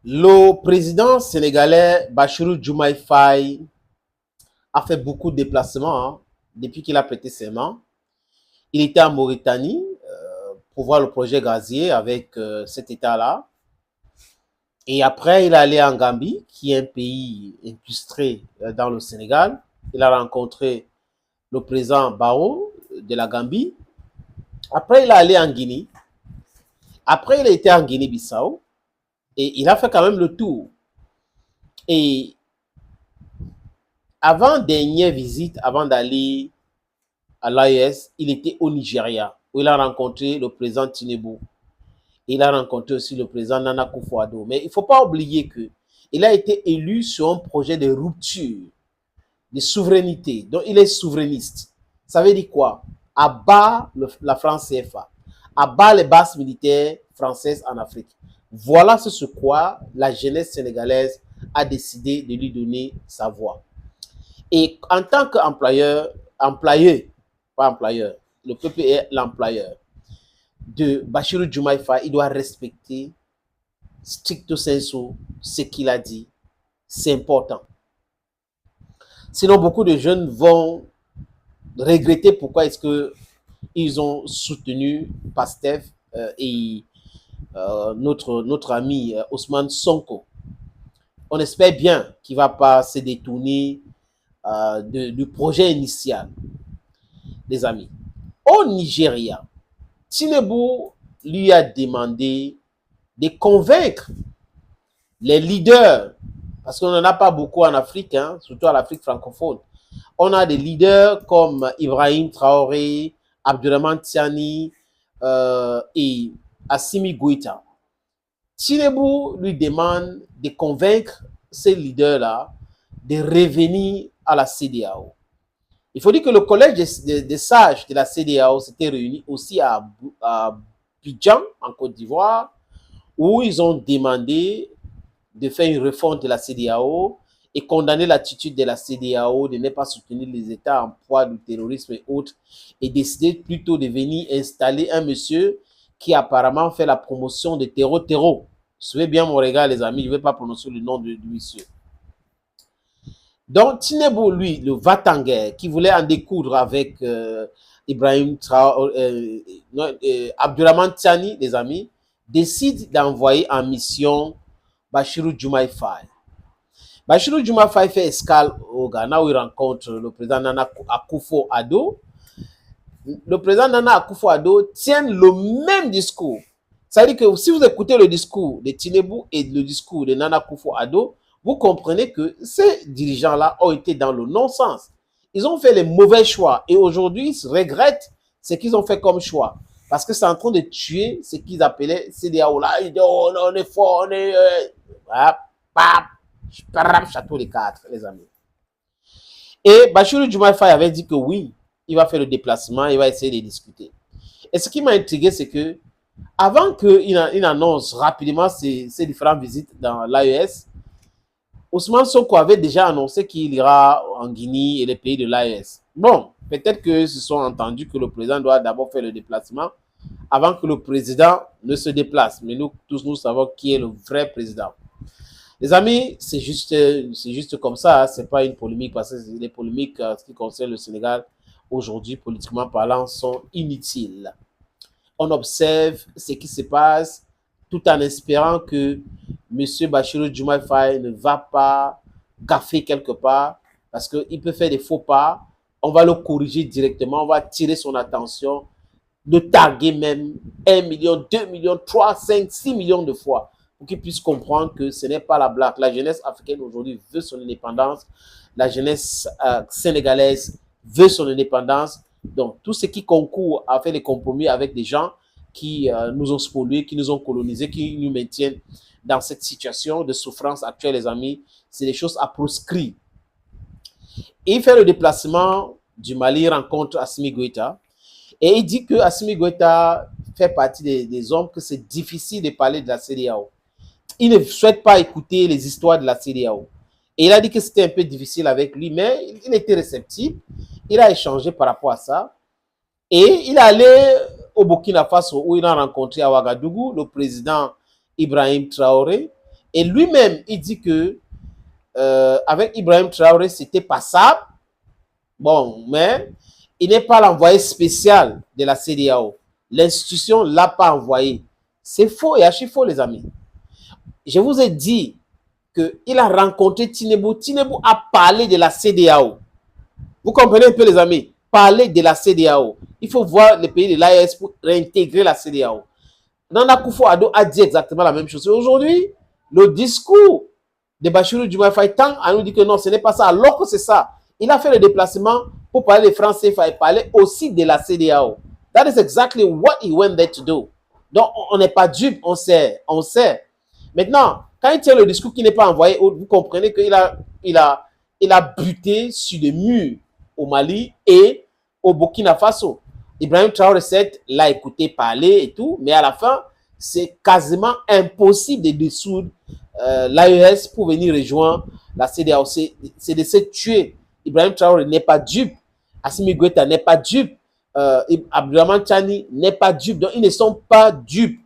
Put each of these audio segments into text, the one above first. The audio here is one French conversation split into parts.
Le président sénégalais Bassirou Diomaye Faye a fait beaucoup de déplacements depuis qu'il a prêté serment. Il était en Mauritanie pour voir le projet gazier avec cet État-là. Et après, il est allé en Gambie, qui est un pays illustré dans le Sénégal. Il a rencontré le président Barrow de la Gambie. Après, il est allé en Guinée. Après, il a été en Guinée-Bissau. Et il a fait quand même le tour. Et avant dernière visite, avant d'aller à l'AES, il était au Nigeria, où il a rencontré le président Tinubu. Il a rencontré aussi le président Nana Akufo-Addo. Mais il ne faut pas oublier qu'il a été élu sur un projet de rupture, de souveraineté. Donc, il est souverainiste. Ça veut dire quoi? Abat la France CFA, abat les bases militaires françaises en Afrique. Voilà ce sur quoi la jeunesse sénégalaise a décidé de lui donner sa voix. Et en tant qu'employeur, pas employeur, le peuple est l'employeur de Bassirou Diomaye Faye, il doit respecter stricto sensu ce qu'il a dit. C'est important. Sinon, beaucoup de jeunes vont regretter pourquoi est-ce qu'ils ont soutenu Pastef et notre ami Ousmane Sonko. On espère bien qu'il ne va pas se détourner du projet initial, les amis. Au Nigeria, Tinubu lui a demandé de convaincre les leaders, parce qu'on n'en a pas beaucoup en Afrique, hein, surtout en Afrique francophone. On a des leaders comme Ibrahim Traoré, Abdurrahman Tiani et Assimi Goïta. Tinubu lui demande de convaincre ces leaders-là de revenir à la CEDEAO. Il faut dire que le collège des sages de la CEDEAO s'était réuni aussi à Abidjan, en Côte d'Ivoire, où ils ont demandé de faire une refonte de la CEDEAO et condamner l'attitude de la CEDEAO de ne pas soutenir les États en proie du terrorisme et autres, et décider plutôt de venir installer un monsieur qui apparemment fait la promotion de terreau. Suivez bien mon regard, les amis, je ne vais pas prononcer le nom du monsieur. Donc, Tinubu, lui, le va-t-en-guerre, qui voulait en découdre avec Ibrahim Traoré, Abdurrahman Tiani, les amis, décide d'envoyer en mission Bassirou Diomaye Faye. Bassirou Diomaye Faye fait escale au Ghana où il rencontre le président Nana Akufo-Addo. Le président Nana Akufo-Addo tient le même discours. Ça veut dire que si vous écoutez le discours de Tinubu et le discours de Nana Akufo-Addo, vous comprenez que ces dirigeants-là ont été dans le non-sens. Ils ont fait les mauvais choix et aujourd'hui, ils regrettent ce qu'ils ont fait comme choix. Parce que c'est en train de tuer ce qu'ils appelaient CEDEAO là. Ils disent, oh, on est fort, on est... château les quatre, les amis. Et Bassirou Diomaye Faye avait dit que oui, il va faire le déplacement, il va essayer de discuter. Et ce qui m'a intrigué, c'est que avant qu'il annonce rapidement ses différentes visites dans l'AES, Ousmane Sonko avait déjà annoncé qu'il ira en Guinée et les pays de l'AES. Bon, peut-être qu'ils se sont entendus que le président doit d'abord faire le déplacement avant que le président ne se déplace. Mais nous tous, nous savons qui est le vrai président. Les amis, c'est juste comme ça, hein, c'est pas une polémique parce que les polémiques en ce qui concerne le Sénégal aujourd'hui, politiquement parlant, sont inutiles. On observe ce qui se passe tout en espérant que M. Bassirou Diomaye Faye ne va pas gaffer quelque part parce qu'il peut faire des faux pas. On va le corriger directement, on va tirer son attention, le taguer même 1 million, 2 millions, 3, 5, 6 millions de fois pour qu'il puisse comprendre que ce n'est pas la blague. La jeunesse africaine aujourd'hui veut son indépendance. La jeunesse sénégalaise veut son indépendance. Donc, tout ce qui concourt à faire des compromis avec des gens qui nous ont spoliés, qui nous ont colonisés, qui nous maintiennent dans cette situation de souffrance actuelle, les amis, c'est des choses à proscrire. Et il fait le déplacement du Mali, il rencontre Assimi Goïta, et il dit que Assimi Goïta fait partie des hommes que c'est difficile de parler de la CEDEAO. Il ne souhaite pas écouter les histoires de la CEDEAO. Et il a dit que c'était un peu difficile avec lui, mais il était réceptif. Il a échangé par rapport à ça. Et il est allé au Burkina Faso où il a rencontré à Ouagadougou le président Ibrahim Traoré Et lui-même, il dit que avec Ibrahim Traoré, c'était passable. Bon, mais il n'est pas l'envoyé spécial de la CEDEAO. L'institution ne l'a pas envoyé. C'est faux et archi faux, les amis. Je vous ai dit qu'il a rencontré Tinubu. Tinubu a parlé de la CEDEAO. Vous comprenez un peu, les amis? Parler de la CEDEAO. Il faut voir les pays de l'AES pour réintégrer la CEDEAO. Nana Akufo-Addo a dit exactement la même chose. Aujourd'hui, le discours de Bassirou Diomaye Faye tend à nous dire que non, ce n'est pas ça, alors que c'est ça. Il a fait le déplacement pour parler des francs CFA et parler aussi de la CEDEAO. That is exactly what he went there to do. Donc, on n'est pas dupe, on sait, on sait. Maintenant, quand il tient le discours qui n'est pas envoyé, vous comprenez qu'il a buté sur des murs au Mali et au Burkina Faso. Ibrahim Traoré l'a écouté parler et tout, mais à la fin, c'est quasiment impossible de dissoudre l'AES pour venir rejoindre la CEDEAO. C'est de se tuer. Ibrahim Traoré n'est pas dupe. Assimi Goïta n'est pas dupe. Abdourahmane Tchani n'est pas dupe. Donc, ils ne sont pas dupes.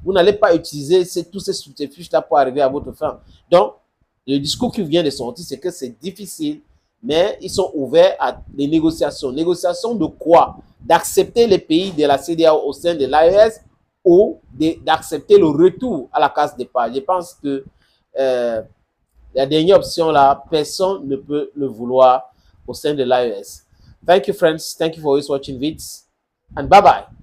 Vous n'allez pas utiliser tous ces subterfuges-là pour arriver à votre fin. Donc, le discours qui vient de sortir, c'est que c'est difficile, mais ils sont ouverts à des négociations. Négociations de quoi? D'accepter les pays de la CEDEAO au sein de l'AES ou d'accepter le retour à la case départ. Je pense que la dernière option là, personne ne peut le vouloir au sein de l'AES. Thank you, friends. Thank you for always watching vids. And bye-bye.